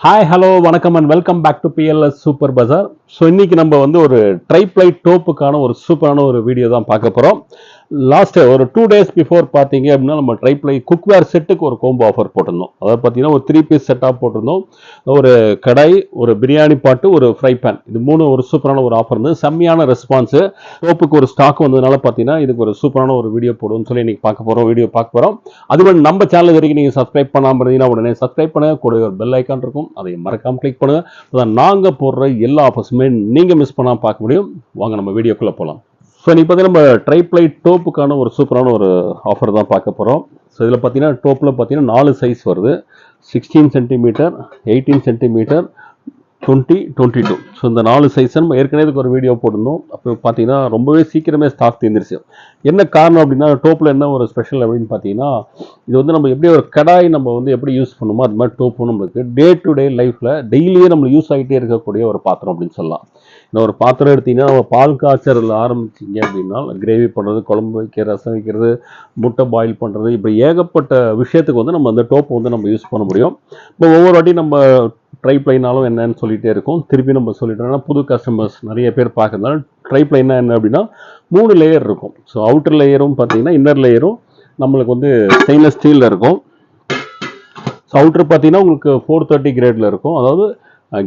Hi hello வணக்கம் and welcome back to PLS super bazaar. So இன்னைக்கு நம்ம வந்து ஒரு ட்ரைப்ளைட் டோப்புக்கான ஒரு சூப்பரான ஒரு வீடியோ தான் பார்க்க போகிறோம். லாஸ்ட் ஒரு 2 days பிஃபோர் பார்த்தீங்க அப்படின்னா நம்ம ட்ரைப்ளை குக்வேர் செட்டுக்கு ஒரு கோம்போ ஆஃபர் போட்டிருந்தோம். அதாவது பார்த்தீங்கன்னா ஒரு 3 பீஸ் செட்டாக போட்டிருந்தோம். ஒரு கடாய், ஒரு பிரியாணி பாட்டு, ஒரு ஃப்ரை பேன், இது மூணு ஒரு சூப்பரான ஒரு ஆஃபர் இருந்து செம்மையான ரெஸ்பான்ஸு. டோப்புக்கு ஒரு ஸ்டாக் வந்ததுனால பார்த்தீங்கன்னா இதுக்கு ஒரு சூப்பரான ஒரு வீடியோ போடுவோம்னு சொல்லி இன்னைக்கு வீடியோ பார்க்க போகிறோம். அதுவும் நம்ம சேனல் வரைக்கும் நீங்கள் சப்ஸ்கிரைப் பண்ணாமல் இருந்தீங்கன்னா உடனே சப்ஸ்கிரைப் பண்ணுங்க. கூட ஒரு பெல் ஐக்கான் இருக்கும், அதை மறக்காமல் கிளிக் பண்ணுங்க. அதான் நாங்கள் போடுற எல்லா ஆஃபர்ஸுமே நீங்கள் மிஸ் பண்ணாமல் பார்க்க முடியும். வாங்க நம்ம வீடியோக்குள்ளே போகலாம். ஸோ இப்போ பார்த்தீங்கன்னா நம்ம ட்ரைப்ளைட் டோப்புக்கான ஒரு சூப்பரான ஒரு ஆஃபர் தான் பார்க்க போகிறோம். ஸோ இதில் பார்த்தீங்கன்னா டோப்பில் பார்த்தீங்கன்னா 4 சைஸ் வருது. 16 சென்டிமீட்டர், 18 சென்டிமீட்டர், 20, 22. ஸோ இந்த 4 சைஸ் நம்ம ஏற்கனவே இதுக்கு ஒரு வீடியோ போட்டிருந்தோம். அப்போ பார்த்தீங்கன்னா ரொம்பவே சீக்கிரமே ஸ்டாக் தீர்ந்துருச்சு. என்ன காரணம் அப்படின்னா டோப்பில் என்ன ஒரு ஸ்பெஷல் அப்படின்னு பார்த்தீங்கன்னா இது வந்து நம்ம எப்படி ஒரு கடாய் நம்ம வந்து எப்படி யூஸ் பண்ணுமோ அது மாதிரி டோப்பும் நம்மளுக்கு டே டு டே லைஃப்பில் டெய்லியே நம்ம யூஸ் ஆகிட்டே இருக்கக்கூடிய ஒரு பாத்திரம் அப்படின்னு சொல்லலாம். இந்த ஒரு பாத்திரம் எடுத்தீங்கன்னா நம்ம பால் காய்ச்சறில் ஆரம்பிச்சிங்க அப்படின்னா கிரேவி பண்ணுறது, குழம்பு வைக்கிறது, ரசம் வைக்கிறது, முட்டை பாயில் பண்ணுறது, இப்படி ஏகப்பட்ட விஷயத்துக்கு வந்து நம்ம அந்த டோப்பை வந்து நம்ம யூஸ் பண்ண முடியும். இப்போ ஒவ்வொரு வாட்டி நம்ம ட்ரைப்ளைனாலும் என்னன்னு சொல்லிகிட்டே இருக்கும். திருப்பி நம்ம சொல்லிட்டோம்னா புது கஸ்டமர்ஸ் நிறைய பேர் பார்க்கறதுனால ட்ரைப்ளைனா என்ன அப்படின்னா 3 லேயர் இருக்கும். ஸோ அவுட்டர் லேயரும் பார்த்தீங்கன்னா இன்னர் லேயரும் நம்மளுக்கு வந்து ஸ்டெயின்லெஸ் ஸ்டீலில் இருக்கும். ஸோ அவுட்டர் பார்த்தீங்கன்னா உங்களுக்கு 430 கிரேடில் இருக்கும். அதாவது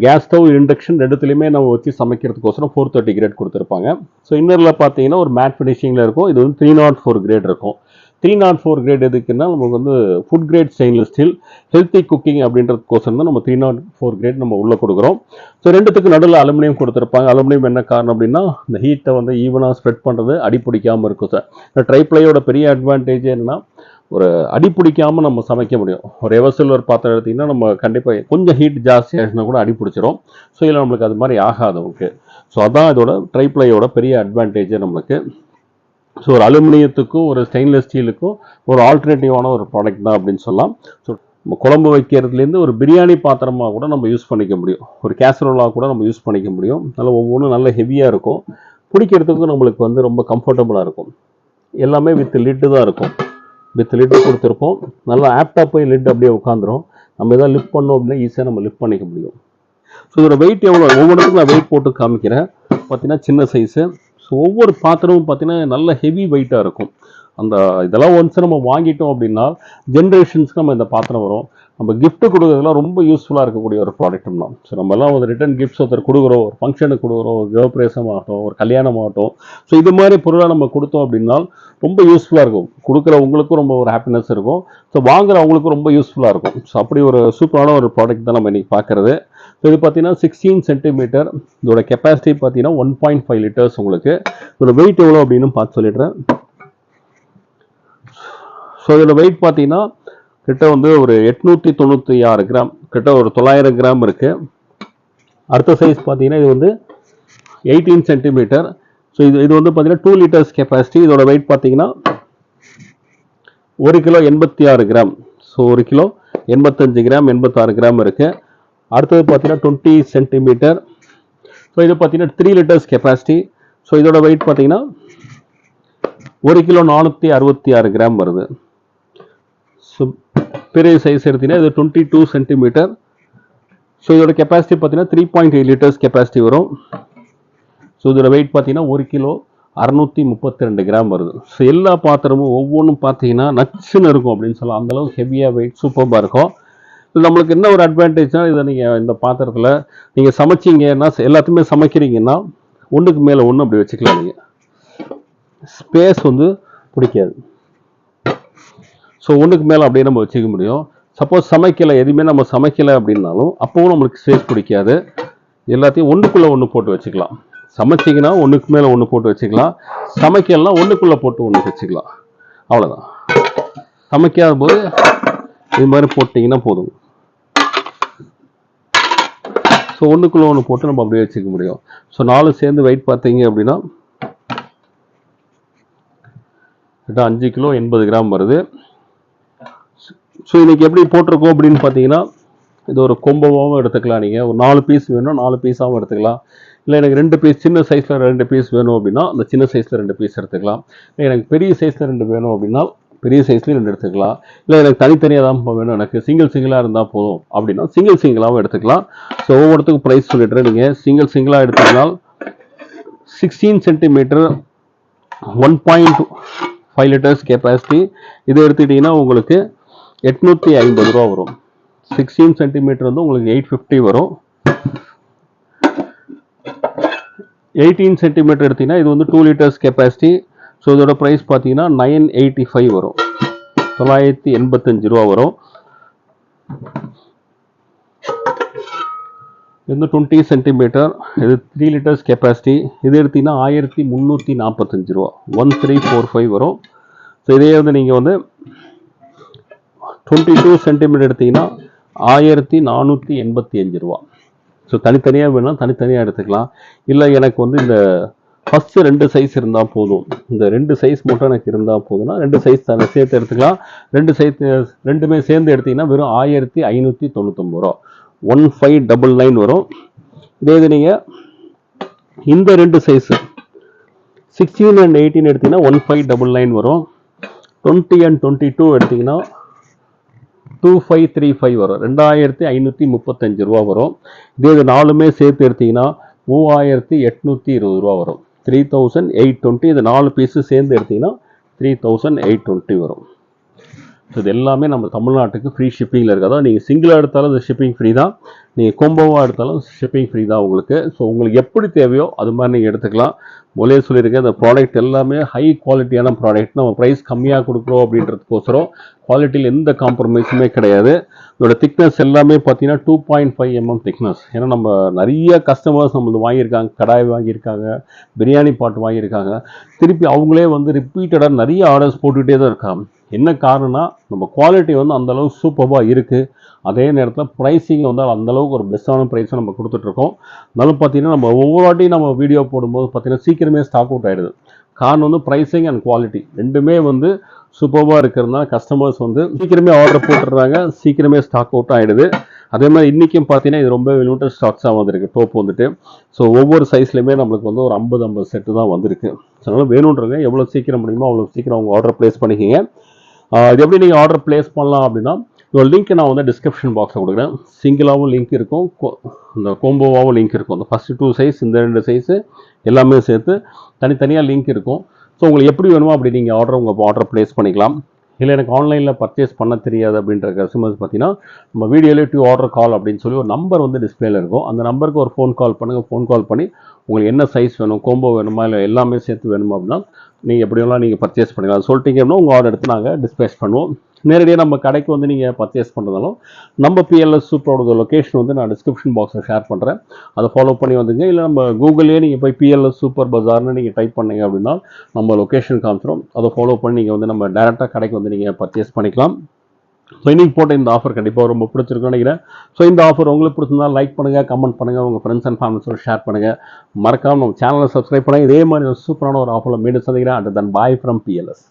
கேஸ் ஸ்டவ், இண்டக்ஷன் ரெண்டுத்துலையுமே நம்ம வச்சு சமைக்கிறதுக்கோசரம் 430 கிரேட் கொடுத்துருப்பாங்க. ஸோ இன்னரில் பார்த்தீங்கன்னா ஒரு மேட் ஃபினிஷிங்கில் இருக்கும். இது வந்து 304 கிரேட் இருக்கும். 304 கிரேட் எதுக்குன்னா நமக்கு வந்து food grade stainless steel healthy cooking அப்படின்றதுக்கோசரம் தான் நம்ம 304 கிரேட் நம்ம உள்ளே கொடுக்குறோம். ஸோ ரெண்டுத்துக்கு நடுவில் அலுமினியம் கொடுத்துருப்பாங்க. அலுமினியம் என்ன காரணம் அப்படின்னா இந்த ஹீட்டை வந்து ஈவனாக ஸ்ப்ரெட் பண்ணுறது, அடி பிடிக்காமல் இருக்கும் சார். இந்த ட்ரைப்ளையோட பெரிய அட்வான்டேஜ் என்னன்னா ஒரு அடி பிடிக்காமல் நம்ம சமைக்க முடியும். ஒரு எவர்சில்வர் பாத்திரம் எடுத்திங்கன்னா நம்ம கண்டிப்பாக கொஞ்சம் ஹீட் ஜாஸ்தி ஆகிடுச்சுன்னா கூட அடி பிடிச்சிரும். ஸோ இதில் நம்மளுக்கு அது மாதிரி ஆகாது ஓகே. ஸோ அதான் இதோட ட்ரைப்ளையோட பெரிய அட்வான்டேஜ் நம்மளுக்கு. ஸோ ஒரு அலுமினியத்துக்கும் ஒரு ஸ்டெயின்லெஸ் ஸ்டீலுக்கும் ஒரு ஆல்டர்னேட்டிவான ஒரு ப்ராடக்ட் தான் அப்படின்னு சொல்லலாம். ஸோ நம்ம குழம்பு வைக்கிறதுலேருந்து ஒரு பிரியாணி பாத்திரமாக கூட நம்ம யூஸ் பண்ணிக்க முடியும். ஒரு கேசரோலாக கூட நம்ம யூஸ் பண்ணிக்க முடியும். நல்லா ஒவ்வொன்றும் நல்ல ஹெவியாக இருக்கும். பிடிக்கிறதுக்கும் நம்மளுக்கு வந்து ரொம்ப கம்ஃபர்டபுளாக இருக்கும். எல்லாமே வித் லிட்டு தான் இருக்கும். வித் லிட்டு கொடுத்துருப்போம். நல்லா ஆப்டாக போய் லிட் அப்படியே உட்காந்துரும். நம்ம எதாவது லிஃப்ட் பண்ணோம் அப்படின்னா ஈஸியாக நம்ம லிஃப்ட் பண்ணிக்க முடியும். ஸோ இதோட வெயிட் எவ்வளோ, ஒவ்வொன்றுக்கும் நான் வெயிட் போட்டு காமிக்கிறேன். பார்த்தீங்கன்னா சின்ன சைஸு. ஸோ ஒவ்வொரு பாத்திரமும் பார்த்தீங்கன்னா நல்ல ஹெவி வெயிட்டாக இருக்கும். அந்த இதெல்லாம் ஒன்ஸ் நம்ம வாங்கிட்டோம் அப்படின்னா ஜென்ரேஷன்ஸ்க்கு நம்ம இந்த பாத்திரம் வரும். நம்ம கிஃப்ட் கொடுக்குறதுலாம் ரொம்ப யூஸ்ஃபுல்லாக இருக்கக்கூடிய ஒரு ப்ராடக்ட் தான். ஸோ நம்மலாம் ஒரு ரிட்டன் கிஃப்ட்ஸ் ஒருத்தர் கொடுக்குறோம், ஒரு ஃபங்க்ஷனுக்கு கொடுக்குறோம், ஒரு கிரகப்பிரவேசம் ஆகட்டும், ஒரு கல்யாணம் ஆகட்டும். ஸோ இது மாதிரி பொருளாக நம்ம கொடுத்தோம் அப்படின்னா ரொம்ப யூஸ்ஃபுல்லாக இருக்கும். கொடுக்குறவங்களுக்கும் ரொம்ப ஒரு ஹாப்பினஸ் இருக்கும். ஸோ வாங்குறவங்களுக்கும் ரொம்ப யூஸ்ஃபுல்லாக இருக்கும். ஸோ அப்படி ஒரு சூப்பரான ஒரு ப்ராடக்ட் தான் நம்ம இன்றைக்கி பார்க்குறது. ஸோ இது பார்த்தீங்கன்னா 16 சென்டிமீட்டர். இதோட கெப்பாசிட்டி பார்த்தீங்கன்னா 1.5 லிட்டர்ஸ். உங்களுக்கு இதோட வெயிட் எவ்வளோ அப்படின்னு பார்த்து சொல்லிடுறேன். ஸோ இதோட வெயிட் பார்த்தீங்கன்னா கிட்ட வந்து ஒரு 896 கிராம், கிட்ட ஒரு 900 கிராம் இருக்கு. அடுத்த சைஸ் பார்த்தீங்கன்னா இது வந்து 18 சென்டிமீட்டர். ஸோ இது வந்து பார்த்தீங்கன்னா 2 லிட்டர்ஸ் கெப்பாசிட்டி. இதோட வெயிட் பார்த்தீங்கன்னா 1 kilo 86 gram. So 1 kilo 85 gram, 86 gram இருக்கு. அடுத்தது பார்த்தீங்கன்னா 20 சென்டிமீட்டர். ஸோ இது பார்த்தீங்கன்னா 3 லிட்டர்ஸ் கெப்பாசிட்டி. ஸோ இதோட வெயிட் பார்த்தீங்கன்னா 1 கிலோ 466 கிராம் வருது. ஸோ பெரிய சைஸ் எடுத்தீங்கன்னா இது 22 சென்டிமீட்டர். ஸோ இதோட கெப்பாசிட்டி பார்த்தீங்கன்னா 3.8 லிட்டர்ஸ் கெப்பாசிட்டி வரும். ஸோ இதோட வெயிட் பார்த்தீங்கன்னா 1 கிலோ 632 கிராம் வருது. ஸோ எல்லா பாத்திரமும் ஒவ்வொன்றும் பார்த்தீங்கன்னா நச்சுன்னு இருக்கும் அப்படின்னு சொல்லலாம். அந்தளவுக்கு ஹெவியாக வெயிட் சூப்பராக இருக்கும். நம்மளுக்கு என்ன ஒரு அட்வான்டேஜ்னா இதை நீங்கள் இந்த பாத்திரத்தில் நீங்கள் சமைச்சிங்கன்னா எல்லாத்தையுமே சமைக்கிறீங்கன்னா ஒன்றுக்கு மேலே ஒன்று அப்படி வச்சுக்கலாம். நீங்கள் ஸ்பேஸ் வந்து பிடிக்காது. ஸோ ஒன்றுக்கு மேலே அப்படியே நம்ம வச்சுக்க முடியும். சப்போஸ் சமைக்கலை, எதுவுமே நம்ம சமைக்கலை அப்படின்னாலும் அப்போவும் நம்மளுக்கு ஸ்பேஸ் பிடிக்காது. எல்லாத்தையும் ஒன்றுக்குள்ளே ஒன்று போட்டு வச்சுக்கலாம். சமைச்சிங்கன்னா ஒன்றுக்கு மேலே ஒன்று போட்டு வச்சுக்கலாம். சமைக்கலாம் ஒன்றுக்குள்ளே போட்டு ஒன்று வச்சுக்கலாம். அவ்வளோதான். சமைக்காத போது இது மாதிரி போட்டிங்கன்னா போதும். ஸோ ஒன்றுக்குள்ளே ஒன்று போட்டு நம்ம அப்படியே வச்சுக்க முடியும். ஸோ 4 சேர்ந்து வெயிட் பார்த்தீங்க அப்படின்னா 5 கிலோ 80 கிராம் வருது. ஸோ இன்றைக்கி எப்படி போட்டிருக்கோம் அப்படின்னு பார்த்தீங்கன்னா இது ஒரு கொம்பவாகவும் எடுத்துக்கலாம். நீங்கள் ஒரு 4 பீஸ் வேணும், 4 பீஸாகவும் எடுத்துக்கலாம். இல்லை எனக்கு 2 பீஸ் சின்ன சைஸில் 2 பீஸ் வேணும் அப்படின்னா அந்த சின்ன சைஸில் 2 பீஸ் எடுத்துக்கலாம். எனக்கு பெரிய சைஸில் 2 வேணும் அப்படின்னா பெரிய சைஸ்லேயும் 2 எடுத்துக்கலாம். இல்லை எனக்கு தனித்தனியாக தான் வேணும், எனக்கு சிங்கிளாக இருந்தால் போதும் அப்படின்னா சிங்கிளாகவும் எடுத்துக்கலாம். ஸோ ஒவ்வொருத்துக்கும் ப்ரைஸ் சொல்லிடுறேன். நீங்கள் சிங்கிளாக எடுத்துக்கினால் 16 சென்டிமீட்டர் 1.5 லிட்டர்ஸ் கெப்பாசிட்டி. இதை எடுத்துக்கிட்டிங்கன்னா உங்களுக்கு 850 ரூபா வரும். 16 சென்டிமீட்டர் வந்து உங்களுக்கு 850 வரும். 18 சென்டிமீட்டர் எடுத்தீங்கன்னா இது வந்து 2 லிட்டர்ஸ் கெப்பாசிட்டி. ஸோ இதோட ப்ரைஸ் பார்த்தீங்கன்னா 985 வரும், 985 ரூபா வரும். இது வந்து 20 சென்டிமீட்டர், இது 3 லிட்டர்ஸ் கெப்பாசிட்டி. இது எடுத்தீங்கன்னா 1345 ரூபா, 1345 வரும். ஸோ இதே வந்து நீங்கள் வந்து 22 சென்டிமீட்டர் எடுத்தீங்கன்னா 1485 ரூபா. ஸோ தனித்தனியாக வேணால் தனித்தனியாக எடுத்துக்கலாம். இல்லை எனக்கு வந்து இந்த ஃபஸ்ட்டு 2 சைஸ் இருந்தால் போதும், இந்த 2 சைஸ் மட்டும் எனக்கு இருந்தால் போதும்னா 2 சைஸ் சேர்த்து எடுத்துக்கலாம். 2 சைஸ் ரெண்டுமே சேர்ந்து எடுத்திங்கன்னா வெறும் 1599 ரூபா, 1599 வரும். இதே இது நீங்கள் இந்த 2 சைஸு 16 and 18 எடுத்திங்கன்னா 1599 வரும். 20 and 22 எடுத்திங்கன்னா 2535 வரும், 2535 ரூபா வரும். இதே இது 4மே சேர்த்து எடுத்திங்கன்னா 3820 ரூபா வரும், 3820. இது 4 பீஸு சேர்ந்து எடுத்திங்கன்னா 3820 வரும். ஸோ இது எல்லாமே நம்ம தமிழ்நாட்டுக்கு ஃப்ரீ ஷிப்பிங்கில் இருக்குது. அதாவது நீங்கள் சிங்கிளாக எடுத்தாலும் அது ஷிப்பிங் ஃப்ரீ தான், நீங்கள் கோம்போவாக எடுத்தாலும் ஷிப்பிங் ஃப்ரீ தான் உங்களுக்கு. ஸோ உங்களுக்கு எப்படி தேவையோ அது மாதிரி நீங்கள் எடுத்துக்கலாம். முதலே சொல்லியிருக்கேன், இந்த ப்ராடக்ட் எல்லாமே ஹை குவாலிட்டியான ப்ராடக்ட். நம்ம ப்ரைஸ் கம்மியாக கொடுக்குறோம் அப்படின்றதுக்கோசரம் குவாலிட்டியில் எந்த காம்ப்ரமைஸுமே கிடையாது. இதோட திக்னஸ் எல்லாமே பார்த்தீங்கன்னா 2.5 mm திக்னஸ். ஏன்னா நம்ம நிறைய கஸ்டமர்ஸ் நம்மளது வாங்கியிருக்காங்க, கடாய் வாங்கியிருக்காங்க, பிரியாணி பாட் வாங்கியிருக்காங்க. திருப்பி அவங்களே வந்து ரிப்பீட்டடாக நிறைய ஆர்டர்ஸ் போட்டுக்கிட்டே தான் இருக்காங்க. என்ன காரணம்னா நம்ம குவாலிட்டி வந்து அந்தளவுக்கு சூப்பராக இருக்குது. அதே நேரத்தில் ப்ரைஸிங் வந்து அந்தளவுக்கு ஒரு பெஸ்ட்டான ப்ரைஸை நம்ம கொடுத்துட்ருக்கோம். அதனால பார்த்தீங்கன்னா நம்ம ஒவ்வொரு வாட்டியும் நம்ம வீடியோ போடும்போது பார்த்தீங்கன்னா சீக்கிரமே ஸ்டாக் அவுட் ஆகிடுது. காரணம் வந்து ப்ரைஸிங் அண்ட் குவாலிட்டி ரெண்டுமே வந்து சூப்பராக இருக்கிறதுனால கஸ்டமர்ஸ் வந்து சீக்கிரமே ஆர்டர் போட்டுடுறாங்க, சீக்கிரமே ஸ்டாக் அவுட் ஆகிடுது. அதே மாதிரி இன்றைக்கும் பார்த்தீங்கன்னா இது ரொம்ப லிமிட்டட் ஸ்டாக்ஸாக வந்திருக்கு டோப் வந்துட்டு. ஸோ ஒவ்வொரு சைஸ்லையுமே நம்மளுக்கு வந்து ஒரு 50 செட்டு தான் வந்திருக்கு. அதனால் வேணுன்றவங்க எவ்வளோ சீக்கிரம் முடியுமோ அவ்வளோ சீக்கிரம் அவங்க ஆர்டர் ப்ளேஸ் பண்ணிக்கிங்க. இது எப்படி நீங்கள் ஆர்டர் ப்ளேஸ் பண்ணலாம் அப்படின்னா, இதோட லிங்க் நான் வந்து டிஸ்கிரிப்ஷன் பாக்ஸில் கொடுக்குறேன். சிங்கிளாகவும் லிங்க் இருக்கும், இந்த கோம்போவாகவும் லிங்க் இருக்கும். இந்த ஃபஸ்ட்டு 2 சைஸ், இந்த 2 சைஸு எல்லாமே சேர்த்து தனித்தனியாக லிங்க் இருக்கும். ஸோ உங்களுக்கு எப்படி வேணுமோ அப்படி நீங்கள் உங்கள் ஆர்டர் ப்ளேஸ் பண்ணிக்கலாம். இல்லை எனக்கு ஆன்லைனில் பர்ச்சேஸ் பண்ண தெரியாது அப்படின்ற கஸ்டமர்ஸ் பார்த்தீங்கன்னா நம்ம வீடியோலே டு ஆர்டர் கால் அப்படின்னு சொல்லி ஒரு நம்பர் வந்து டிஸ்பிளேல இருக்கும். அந்த நம்பருக்கு ஒரு ஃபோன் கால் பண்ணுங்கள். ஃபோன் கால் பண்ணி உங்களுக்கு என்ன சைஸ் வேணும், கோம்போ வேணுமா இல்லை எல்லாமே சேர்த்து வேணுமா அப்படின்னா நீங்கள் எப்படியெல்லாம் நீங்கள் பர்ச்சேஸ் பண்ணிக்கலாம். அது சொல்லிட்டீங்க அப்படின்னா உங்கள் ஆர்டர் எடுத்து நாங்கள் டிஸ்பேச் பண்ணுவோம். நேரடியாக நம்ம கடைக்கு வந்து நீங்கள் பர்ச்சேஸ் பண்ணுறதாலும் நம்ம பிஎல்எஸ் சூப்பரோட லொக்கேஷன் வந்து நான் டிஸ்கிரிப்ஷன் பாக்ஸில் ஷேர் பண்ணுறேன். அதை ஃபாலோ பண்ணி வந்துங்க. இல்லை நம்ம கூகுள்லேயே நீங்கள் போய் பிஎல்எஸ் சூப்பர் பஜார்னு நீங்கள் டைப் பண்ணீங்க அப்படின்னா நம்ம லொக்கேஷன் காமிச்சிடும். அதை ஃபாலோ பண்ணி நீங்கள் வந்து நம்ம டேரெக்டாக கடைக்கு வந்து நீங்கள் பர்ச்சேஸ் பண்ணிக்கலாம். ஸோ இன்றைக்கி போட்ட இந்த ஆஃபர் கண்டிப்பாக ரொம்ப பிடிச்சிருக்குன்னு நினைக்கிறேன். ஸோ இந்த ஆஃபர் உங்களுக்கு பிடிச்சிருந்தால் லைக் பண்ணுங்கள், கமெண்ட் பண்ணுங்கள், உங்கள் ஃப்ரெண்ட்ஸ் அண்ட் ஃபேமிலிஸோட ஷேர் பண்ணுங்கள். மறக்காமல் நம்ம சேனலை சப்ஸ்கிரைப் பண்ணுங்கள். இதே மாதிரி சூப்பரான ஒரு ஆஃபரில் மீண்டும் சந்திக்கிறேன். And then bye from BLS.